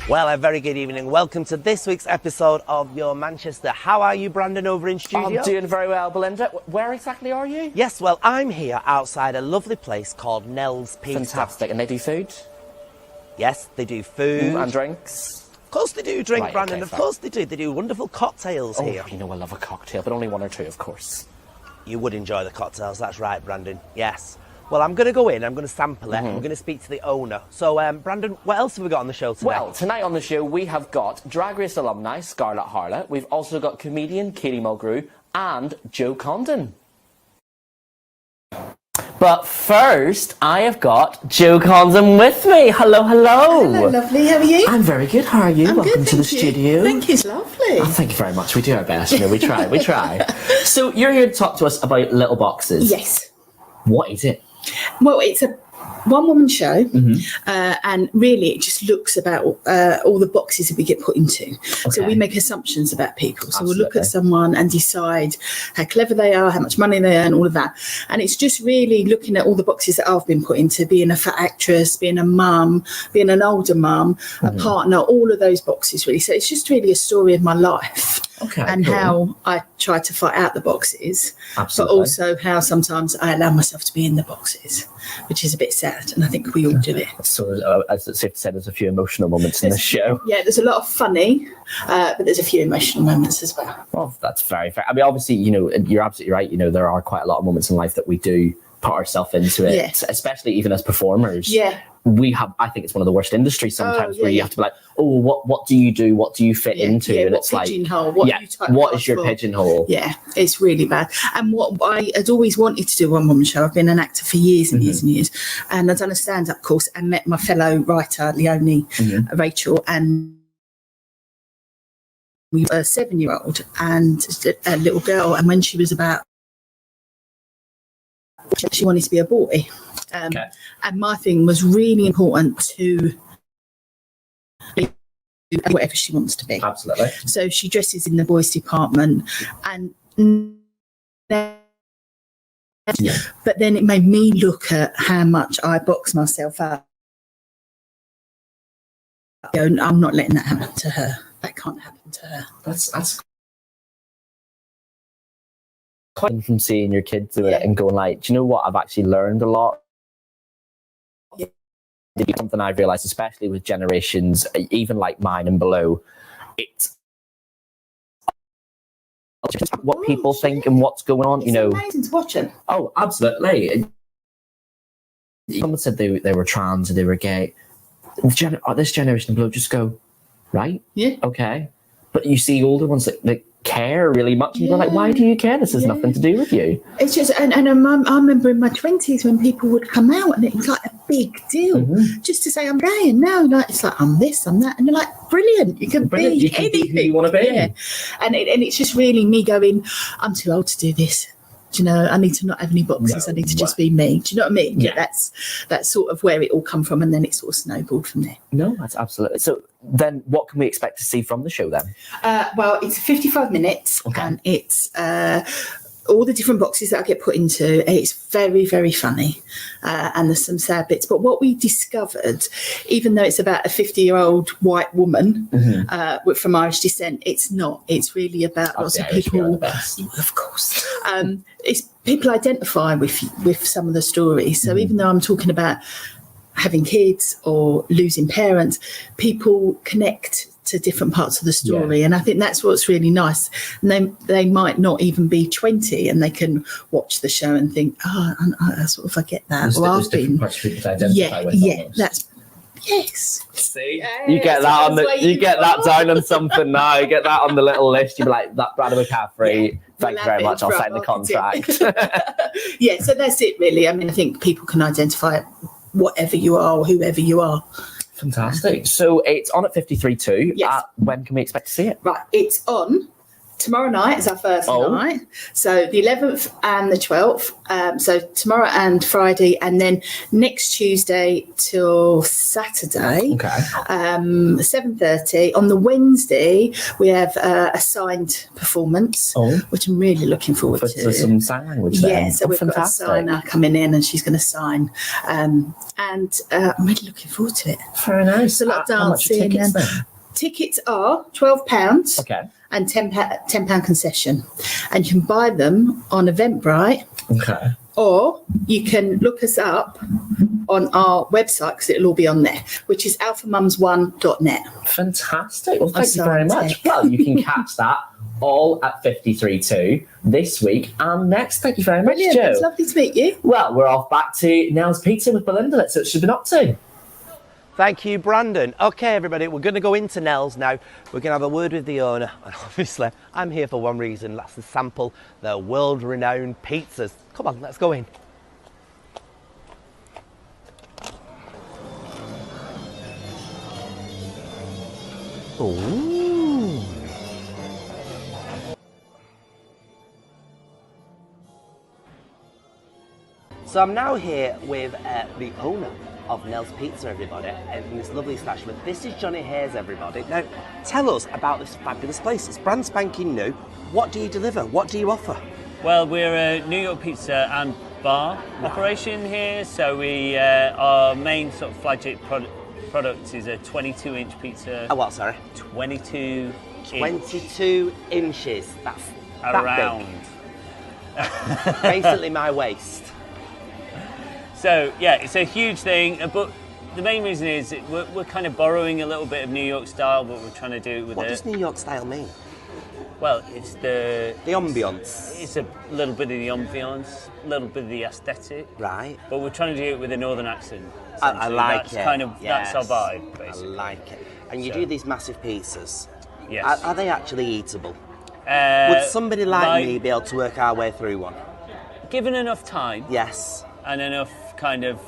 Well, a very good evening. Welcome to this week's episode of Your Manchester. How are you, Brandon, over in studio? I'm doing very well, Belinda. Where exactly are you? Yes, well, I'm here outside a lovely place called Nell's Pizza. Fantastic. And they do food? Yes, they do food. And drinks? Of course they do drink, Right, Brandon. okay, of fine. course they do. They do wonderful cocktails here. You know I love a cocktail, but only one or two, of course. You would enjoy the cocktails, that's right, Brandon. Yes. Well, I'm going to go in, I'm going to sample it, I'm going to speak to the owner. So, Brandon, what else have we got on the show today? Well, tonight on the show, we have got Drag Race alumni Scarlett Harlett. We've also got comedian Katie Mulgrew and Joe Condon. But first, I have got Joe Condon with me. Hello, hello. Hello, lovely. How are you? I'm very good. How are you? I'm Welcome good, to the thank you. studio. Thank you. It's lovely. Oh, thank you very much. We do our best. You know, we try. We try. So you're here to talk to us about Little Boxes. Yes. What is it? Well, it's a one-woman show, and really it just looks about all the boxes that we get put into. So we make assumptions about people. So we'll look at someone and decide how clever they are, how much money they earn, all of that. And it's just really looking at all the boxes that I've been put into, being a fat actress, being a mum, being an older mum, a partner, all of those boxes really. So it's just really a story of my life. And cool. how I try to fight out the boxes, Absolutely. but also how sometimes I allow myself to be in the boxes, which is a bit sad, and I think we all do it. So, as it's safe to say, there's a few emotional moments in the show. Yeah, there's a lot of funny, but there's a few emotional moments as well. Well, that's very fair. I mean, obviously, you know, you're absolutely right. You know, there are quite a lot of moments in life that we do put ourselves into it, Yeah. especially even as performers. Yeah. We have, I think it's one of the worst industries sometimes where you have to be like, oh, what do you do? What do you fit into? Yeah, and what it's like, pigeonhole? What are you typed what off is your for? pigeonhole? Yeah, it's really bad. And what I had always wanted to do a one-woman show. I've been an actor for years and years and years. And I've done a stand-up course and met my fellow writer, Leonie, Rachel, and we were a 7-year-old and a little girl. And when she was about, she wanted to be a boy. And my thing was really important to be whatever she wants to be. Absolutely. So she dresses in the boys' department, and but then it made me look at how much I box myself up. I'm not letting that happen to her. That can't happen to her. That's quite from seeing your kids do it and going like, do you know what? I've actually learned a lot. Something I've realised, especially with generations, even like mine and below, it's what people think and what's going on. It's amazing to watch them. Oh, absolutely. Someone said they were trans or they were gay. This generation of below just go, right? Yeah. Okay. But you see older ones that care really much, and you're like, why do you care? This has nothing to do with you. It's just, and I remember in my 20s when people would come out and it was like a big deal just to say I'm gay, and now like it's like I'm this, I'm that, and you're like, brilliant, you can be anything who you want to be. Yeah. And it's just really me going, I'm too old to do this. Do you know, I need to not have any boxes. No. I need to just be me. Do you know what I mean? Yeah. That's sort of where it all come from, and then it sort of snowballed from there. No, that's absolutely. So then what can we expect to see from the show then? Well, it's 55 minutes and it's all the different boxes that I get put into. It's very, very funny and there's some sad bits. But what we discovered, even though it's about a 50-year-old white woman from Irish descent, it's not. It's really about lots of people. Of course. It's people identify with some of the stories. So even though I'm talking about having kids or losing parents, people connect to different parts of the story, and I think that's what's really nice. And they might not even be 20 and they can watch the show and think, I sort of get that. There's different parts of people to identify with. That's yes. See, you get that on you get that down on something now. You get that on the little list. You'd be like, that Brandon McCaffrey. Thank you very much. I'll sign the contract. Yeah, so that's it really. I mean, I think people can identify whatever you are or whoever you are. Fantastic. So it's on at 53.2. Yes. When can we expect to see it? Right, it's on tomorrow night is our first night. So the 11th and the 12th. So tomorrow and Friday, and then next Tuesday till Saturday. Okay. 7:30. On the Wednesday, we have a signed performance, which I'm really looking forward to. For some sign language then. Yeah, so we've got a signer coming in and she's going to sign. And I'm really looking forward to it. Very nice. It's a lot of dancing. How much are tickets then? Tickets are £12. Okay. And £10 concession. And you can buy them on Eventbrite. Okay. Or you can look us up on our website, because it'll all be on there, which is alphamums1.net. Fantastic. Well, thank you very much. Well, you can catch that all at 53.2 this week and next. Thank you very much, Brilliant. Jo. It's lovely to meet you. Well, we're off back to Nell's Pizza with Belinda. Let's see what she's been up to. Thank you, Brandon. Okay, everybody, we're going to go into Nell's now. We're going to have a word with the owner. And obviously, I'm here for one reason. That's to sample their world-renowned pizzas. Come on, let's go in. Ooh. So I'm now here with the owner of Nell's Pizza, everybody, in this lovely establishment. This is Johnny Hayes, everybody. Now, tell us about this fabulous place. It's brand spanking new. What do you deliver? What do you offer? Well, we're a New York pizza and bar operation here. So our main sort of flagship product is a 22-inch pizza. Oh, what, sorry? 22 inches. That's around. That big. Basically my waist. So, yeah, it's a huge thing, but the main reason is we're kind of borrowing a little bit of New York style, but we're trying to do it with What does New York style mean? Well, it's the ambience. It's a little bit of the ambience, a little bit of the aesthetic. Right. But we're trying to do it with a northern accent. I like that's it. Kind of, yes. That's our vibe, basically. I like it. And you do these massive pizzas. Yes. Are they actually eatable? Would somebody like me be able to work our way through one? Given enough time. Yes. And enough kind of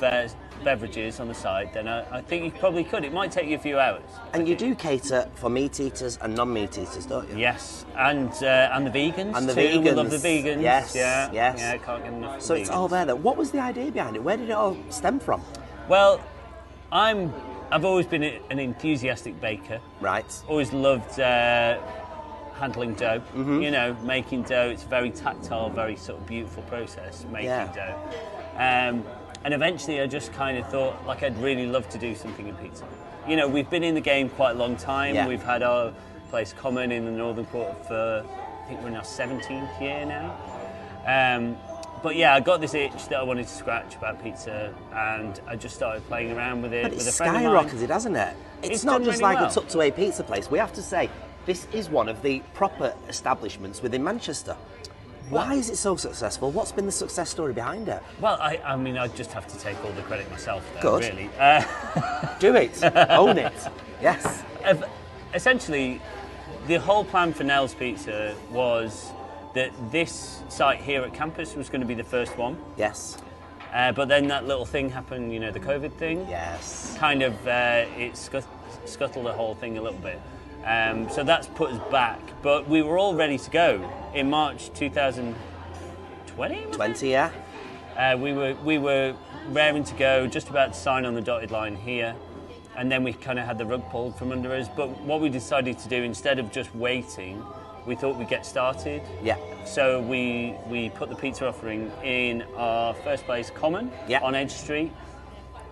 beverages on the side, then I think you probably could. It might take you a few hours. And you do cater for meat eaters and non-meat eaters, don't you? Yes, and the vegans. And the too. vegans. We love the vegans. Yes. Yeah. Yes. Yeah. Can't get enough. So vegans. it's all there. Then what was the idea behind it? Where did it all stem from? Well, I've always been an enthusiastic baker. Right. Always loved handling dough. Mm-hmm. You know, making dough. It's a very tactile, very sort of beautiful process making dough. And eventually I just kind of thought, like, I'd really love to do something in pizza. You know, we've been in the game quite a long time. Yeah. We've had our place common in the Northern Quarter for, I think we're in our 17th year now. But yeah, I got this itch that I wanted to scratch about pizza, and I just started playing around with it. But with a it's friend of mine. skyrocketed, hasn't it? It's not done just really like well. a tucked-away pizza place. We have to say, this is one of the proper establishments within Manchester. Why is it so successful? What's been the success story behind it? Well, I mean, I just have to take all the credit myself there, Good. really. Do it. Own it. Yes. Essentially, the whole plan for Nell's Pizza was that this site here at campus was going to be the first one. Yes. But then that little thing happened, you know, the COVID thing. Yes. Kind of, it scuttled the whole thing a little bit. So that's put us back. But we were all ready to go in March 2020. 20, yeah. We were raring to go, just about to sign on the dotted line here, and then we kind of had the rug pulled from under us. But what we decided to do, instead of just waiting, we thought we'd get started. Yeah. So we put the pizza offering in our first place common on Edge Street.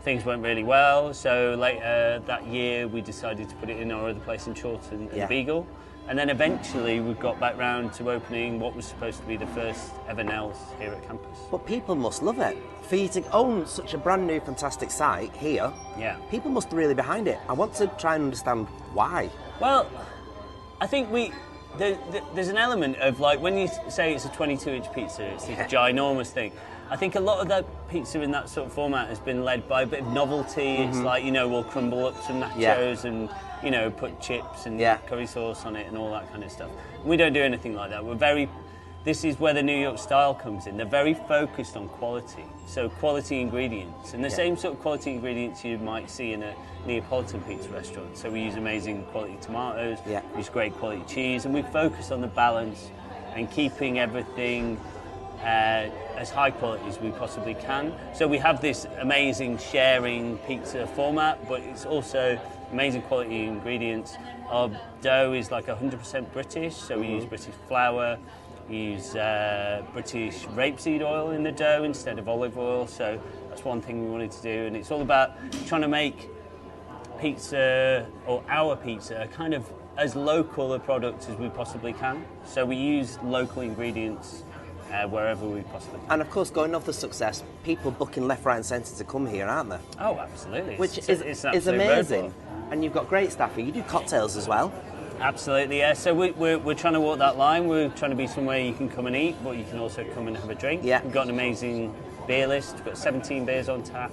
Things went really well, so later that year we decided to put it in our other place in Chorlton, in Beagle. And then eventually we got back round to opening what was supposed to be the first ever Nell's here at campus. But people must love it. For you to own such a brand new, fantastic site here, people must be really behind it. I want to try and understand why. Well, I think there's an element of, like, when you say it's a 22-inch pizza, it's this ginormous thing. I think a lot of that pizza in that sort of format has been led by a bit of novelty. It's like, you know, we'll crumble up some nachos and, you know, put chips and curry sauce on it and all that kind of stuff. We don't do anything like that. this is where the New York style comes in. They're very focused on quality, so quality ingredients, and the same sort of quality ingredients you might see in a Neapolitan pizza restaurant. So we use amazing quality tomatoes, we use great quality cheese, and we focus on the balance and keeping everything as high quality as we possibly can. So we have this amazing sharing pizza format, but it's also amazing quality ingredients. Our dough is like 100% British, so we use British flour, we use British rapeseed oil in the dough instead of olive oil, so that's one thing we wanted to do, and it's all about trying to make pizza, or our pizza, kind of as local a product as we possibly can. So we use local ingredients wherever we possibly can. And of course, going off the success, people booking left, right and centre to come here, aren't they? Oh, absolutely. Which is amazing. And you've got great staff here. You do cocktails as well. Absolutely, yeah. So we're trying to walk that line. We're trying to be somewhere you can come and eat, but you can also come and have a drink. Yeah. We've got an amazing beer list. We've got 17 beers on tap.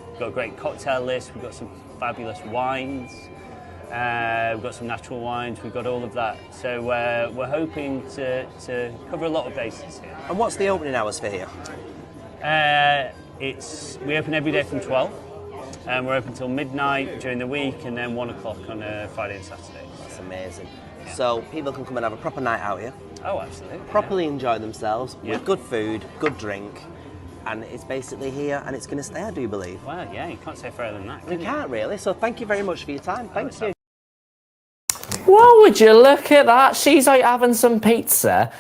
We've got a great cocktail list. We've got some fabulous wines. We've got some natural wines. We've got all of that. So we're hoping to cover a lot of bases here. And what's the opening hours for here? We open every day from 12. And we're open till midnight during the week, and then 1 o'clock on a Friday and Saturday. That's amazing. Yeah. So people can come and have a proper night out here. Oh, absolutely. Properly enjoy themselves with good food, good drink, and it's basically here, and it's going to stay, I do believe. Well, yeah, you can't say further than that. You can't really. So thank you very much for your time. Thank you. Well, would you look at that? She's out having some pizza.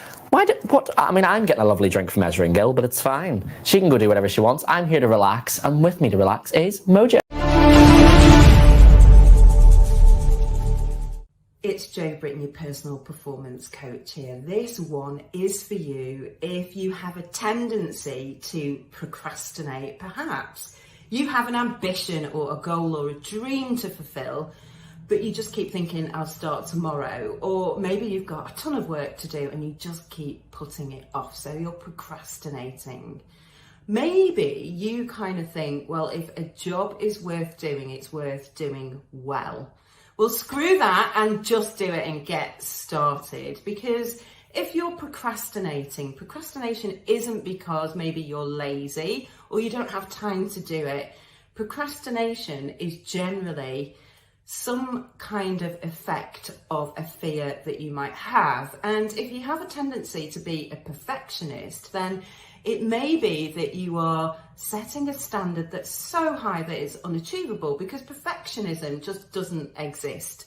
I mean, I'm getting a lovely drink from Measuring Gill, but it's fine. She can go do whatever she wants. I'm here to relax, and with me to relax is Mojo. It's Jo Britton, your personal performance coach here. This one is for you if you have a tendency to procrastinate. Perhaps you have an ambition or a goal or a dream to fulfill, but you just keep thinking, I'll start tomorrow. Or maybe you've got a ton of work to do and you just keep putting it off, so you're procrastinating. Maybe you kind of think, well, if a job is worth doing, it's worth doing well. Well, screw that and just do it and get started. Because if you're procrastination isn't because maybe you're lazy or you don't have time to do it. Procrastination is generally some kind of effect of a fear that you might have. And if you have a tendency to be a perfectionist, then it may be that you are setting a standard that's so high that it's unachievable, because perfectionism just doesn't exist.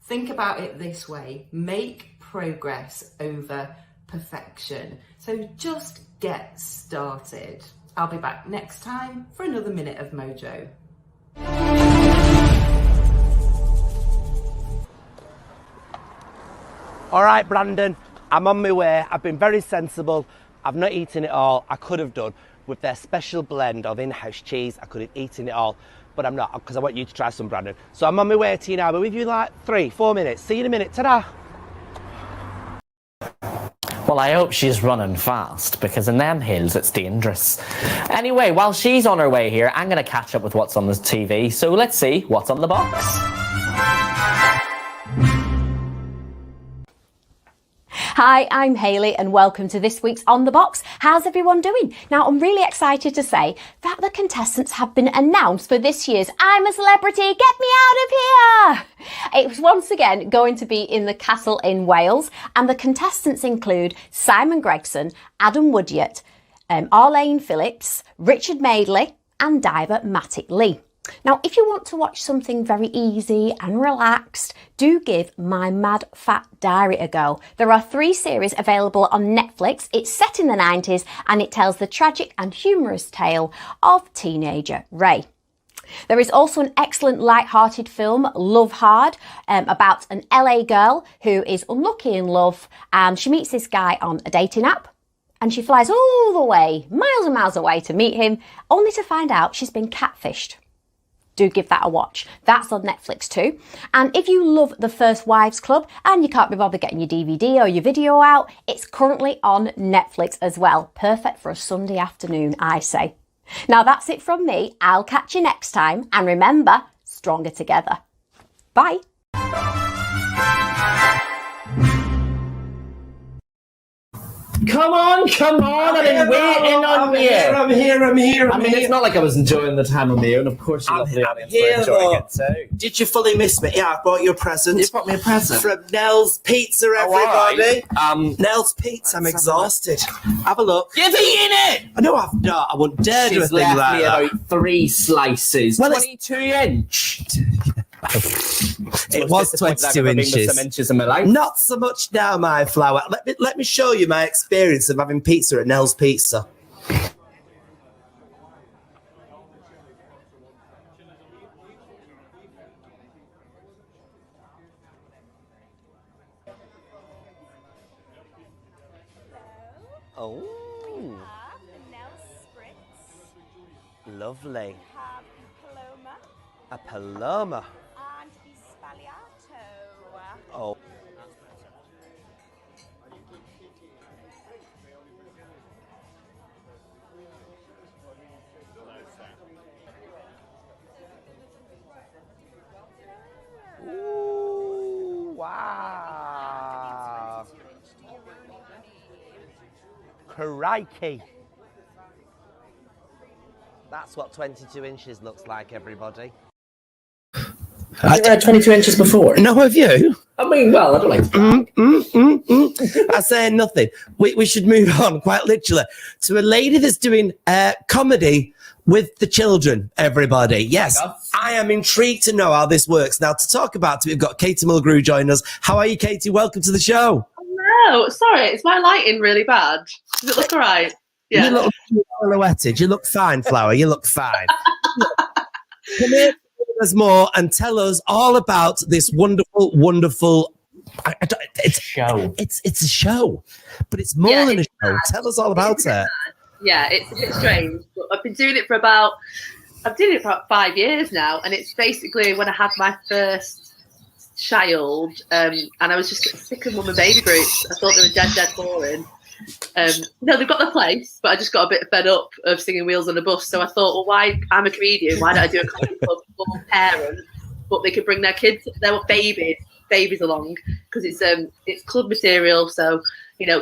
Think about it this way: make progress over perfection. So just get started. I'll be back next time for another minute of Mojo. All right, Brandon, I'm on my way. I've been very sensible. I've not eaten it all. I could have done. With their special blend of in-house cheese, I could have eaten it all, but I'm not, because I want you to try some, Brandon. So I'm on my way to you now. I'll be with you in like 3-4 minutes. See you in a minute. Ta-da! Well, I hope she's running fast, because in them hills it's dangerous. Anyway, while she's on her way here, I'm going to catch up with what's on the TV. So let's see what's on the box. Hi, I'm Hayley and welcome to this week's On The Box. How's everyone doing? Now, I'm really excited to say that the contestants have been announced for this year's I'm a Celebrity, Get Me Out of Here! It was once again going to be in the Castle in Wales, and the contestants include Simon Gregson, Adam Woodyard, Arlene Phillips, Richard Madeley and diver Matic Lee. Now, if you want to watch something very easy and relaxed, do give My Mad Fat Diary a go. There are 3 series available on Netflix. It's set in the 90s and it tells the tragic and humorous tale of teenager Ray. There is also an excellent light-hearted film, Love Hard, about an LA girl who is unlucky in love, and she meets this guy on a dating app. And she flies all the way, miles and miles away to meet him, only to find out she's been catfished. Do give that a watch. That's on Netflix too. And if you love The First Wives Club and you can't be bothered getting your DVD or your video out, it's currently on Netflix as well. Perfect for a Sunday afternoon, I say. Now that's it from me. I'll catch you next time. And remember, stronger together. Bye. Come on! I've been waiting on you. I'm here. I mean, it's not like I was enjoying the time on my own. Of course, you lovely audience were enjoying it too. Did you fully miss me? Yeah, I brought you a present. You brought me a present from Nell's Pizza, everybody. Right. Nell's Pizza. I'm exhausted. Have a look. You've eaten it. No, I've not. I wouldn't dare do a thing left like me that. about 3 slices. Well, 22-inch. It was 22 inches. Some inches in my life. Not so much now, my flower. Let me show you my experience of having pizza at Nell's Pizza. Oh, lovely. A Paloma. And Spagliato. Oh. Ooh, wow. Crikey. That's what 22 inches looks like, everybody. Have you had 22 inches before? No, have you? I mean, well, I don't like I say nothing. We should move on, quite literally, to a lady that's doing comedy with the children, everybody. Yes, I am intrigued to know how this works. Now, to talk about it, we've got Katie Mulgrew joining us. How are you, Katie? Welcome to the show. No, sorry, is my lighting really bad? Does it look all right? Yeah. You look silhouetted. You look fine, Flower. You look fine. Come here. Us more and tell us all about this wonderful it's show. It's a show, but it's more than a show. Tell us all about it. Yeah, it's a bit strange, but I've been doing it for about 5 years now, and it's basically when I had my first child, and I was just getting sick of mum and baby groups. I thought they were dead boring. No, they've got their place, but I just got a bit fed up of singing Wheels on a Bus. So I thought, well, why? I'm a comedian. Why don't I do a comedy club for parents, but they could bring their kids, their babies along, because it's club material. So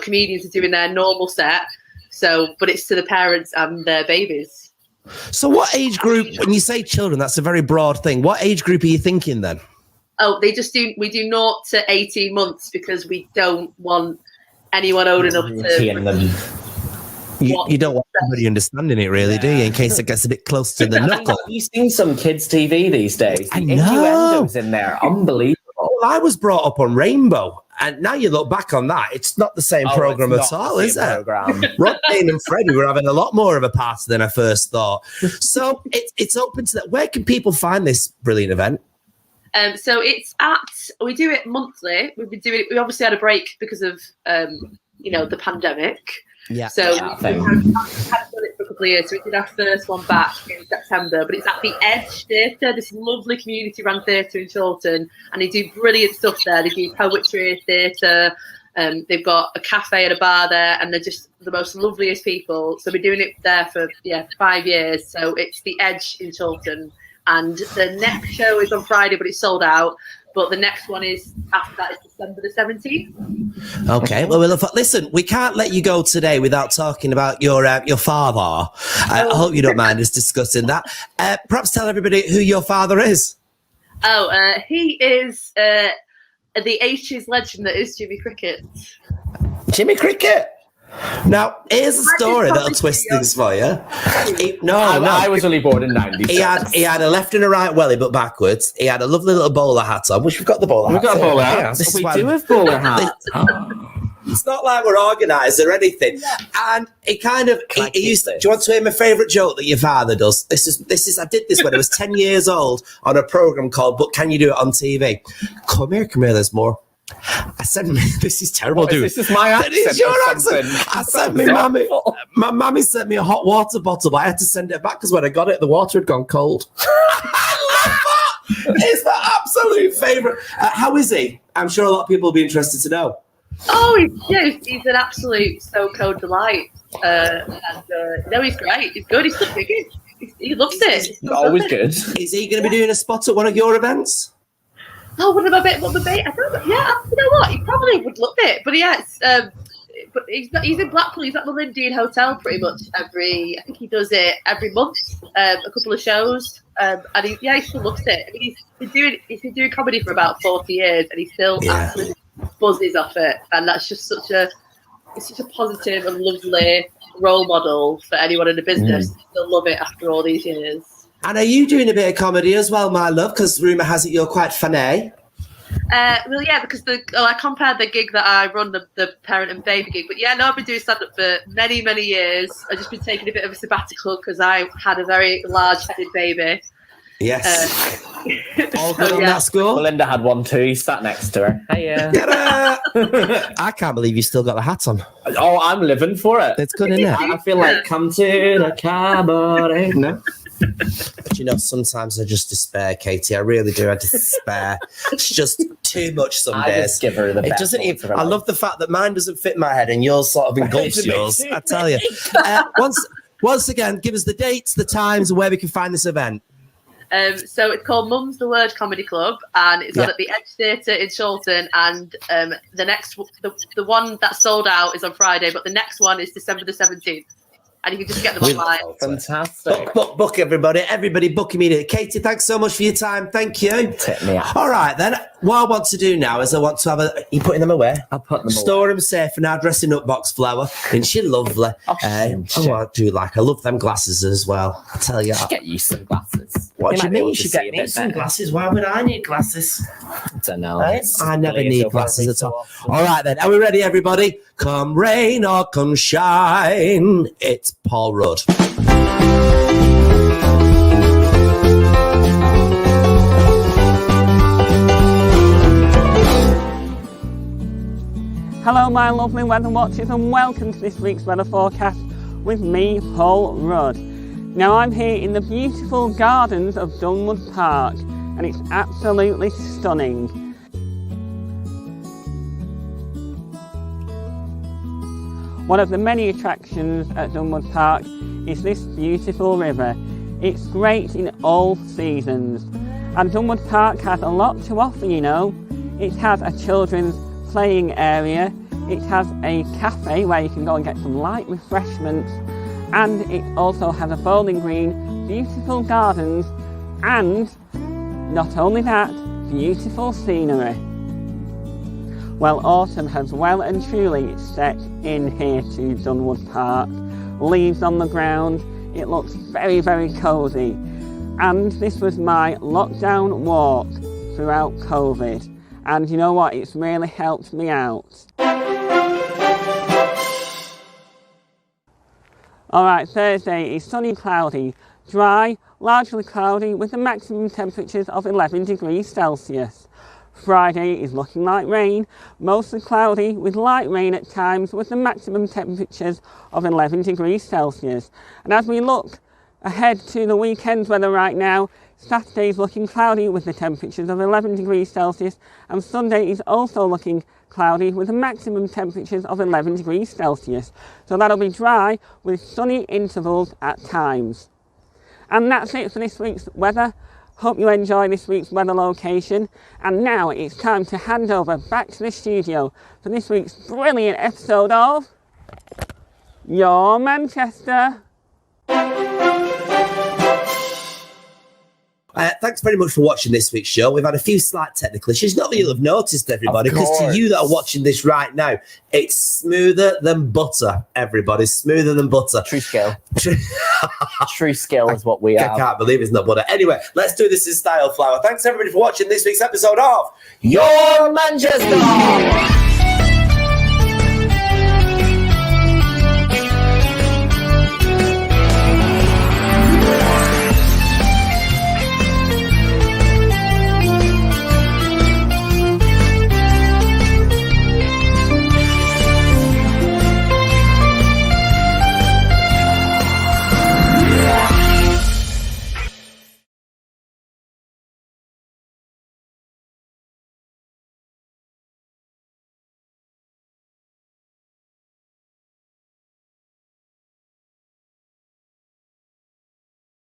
comedians are doing their normal set. So, but it's to the parents and their babies. So, what age group? When you say children, that's a very broad thing. What age group are you thinking then? Oh, we do 0 to 18 months because we don't want anyone old enough to. You don't want anybody understanding it, really, do you? In case it gets a bit close to the knuckle. Have you seen some kids' TV these days? I know. Innuendos in there, unbelievable. Well, I was brought up on Rainbow, and now you look back on that, it's not the same program at all, is it? Rodney and Freddie were having a lot more of a party than I first thought. So it's open to that. Where can people find this brilliant event? So we do it monthly. We've been doing it. We obviously had a break because of the pandemic. Yeah. So we haven't done it for a couple of years. So we did our first one back in September, but it's at the Edge Theatre, this lovely community-run theatre in Chorlton, and they do brilliant stuff there. They do poetry, theatre. They've got a cafe and a bar there, and they're just the most loveliest people. So we're doing it there for 5 years. So it's the Edge in Chorlton. And the next show is on Friday, but it's sold out. But the next one is after that is December the 17th. Okay, well, listen, we can't let you go today without talking about your father. I hope you don't mind us discussing that. Perhaps tell everybody who your father is. He is the 80s legend that is Jimmy Cricket. Jimmy Cricket? Now, here's a story that'll twist things for you. I was only born in 96. He had a left and a right welly, but backwards. He had a lovely little bowler hat on, which we've got the bowler hat. We've got a bowler hat. We do have bowler hats. It's not like we're organised or anything. And he kind of, he used to, do you want to hear my favourite joke that your father does? This is, I did this when I was 10 years old on a programme called But Can You Do It on TV? Come here, there's more. I said, this is terrible, dude. This is my accent. It's your accent. I said, my mummy sent me a hot water bottle, but I had to send it back because when I got it, the water had gone cold. I love that. It's my absolute favourite. How is he? I'm sure a lot of people will be interested to know. Oh, he's an absolute so-called delight. He's great. He's good. He's still big. He loves it. He's always good. Is he going to be doing a spot at one of your events? Oh, what the bait? I don't know. Yeah, you know what? He probably would love it. But yeah, it's but he's in Blackpool. He's at the Lindian Hotel pretty much I think he does it every month, a couple of shows, and he still loves it. I mean, he's been doing comedy for about 40 years, and he still absolutely buzzes off it, and that's just such a positive and lovely role model for anyone in the business. They'll love it after all these years. And are you doing a bit of comedy as well, my love? Because rumour has it you're quite funny. Well, yeah, because I compared the gig that I run, the parent and baby gig. But yeah, no, I've been doing stand-up for many, many years. I've just been taking a bit of a sabbatical because I had a very large-headed baby. Yes. All good on that score? Belinda had one too. He sat next to her. Hiya. I can't believe you still got the hat on. Oh, I'm living for it. It's good, isn't it? I feel like, come to the cabaret. No. But you know, sometimes I just despair, Katie. I really do. I despair. It's just too much some days. I just give her the best. It doesn't even. I love the fact that mine doesn't fit my head and yours sort of engulfs yours. I tell you. Once again, give us the dates, the times, and where we can find this event. So it's called Mum's the Word Comedy Club, and it's on at the Edge Theatre in Chorlton. And the one that sold out is on Friday, but the next one is December the 17th. And you can just get them online. Fantastic. Book, everybody. Everybody book immediately. Katie, thanks so much for your time. Thank you. Tip me out. All right, then. What I want to do now is I want to have Are you putting them away? I'll put them away. Store them safe in our dressing up box, Flower. Isn't she lovely? I love them glasses as well. I tell you. I should get you some glasses. What do you mean you should get me some glasses? Why would I need glasses? I don't know. I never need glasses at all. All right, then. Are we ready, everybody? Come rain or come shine. It's Paul Rudd. Hello my lovely weather watchers and welcome to this week's weather forecast with me, Paul Rudd. Now I'm here in the beautiful gardens of Dunwood Park and it's absolutely stunning. One of the many attractions at Dunwood Park is this beautiful river. It's great in all seasons and Dunwood Park has a lot to offer, you know. It has a children's playing area, it has a cafe where you can go and get some light refreshments, and it also has a bowling green, beautiful gardens, and not only that, beautiful scenery. Well, autumn has well and truly set in here to Dunwood Park. Leaves on the ground, it looks very, very cosy. And this was my lockdown walk throughout COVID. And you know what? It's really helped me out. Alright, Thursday is sunny, cloudy, dry, largely cloudy with the maximum temperatures of 11 degrees Celsius. Friday is looking like rain, mostly cloudy with light rain at times with the maximum temperatures of 11 degrees Celsius. And as we look ahead to the weekend weather right now, Saturday is looking cloudy with the temperatures of 11 degrees Celsius and Sunday is also looking cloudy with the maximum temperatures of 11 degrees Celsius. So that'll be dry with sunny intervals at times. And that's it for this week's weather. Hope you enjoy this week's weather location. And now it's time to hand over back to the studio for this week's brilliant episode of Your Manchester. Thanks very much for watching this week's show. We've had a few slight technical issues. Not that you'll have noticed, everybody, because to you that are watching this right now, it's smoother than butter, everybody. Smoother than butter. True skill. True skill is what we are. I can't believe it's not butter. Anyway, let's do this in style, Flower. Thanks, everybody, for watching this week's episode of Your Manchester.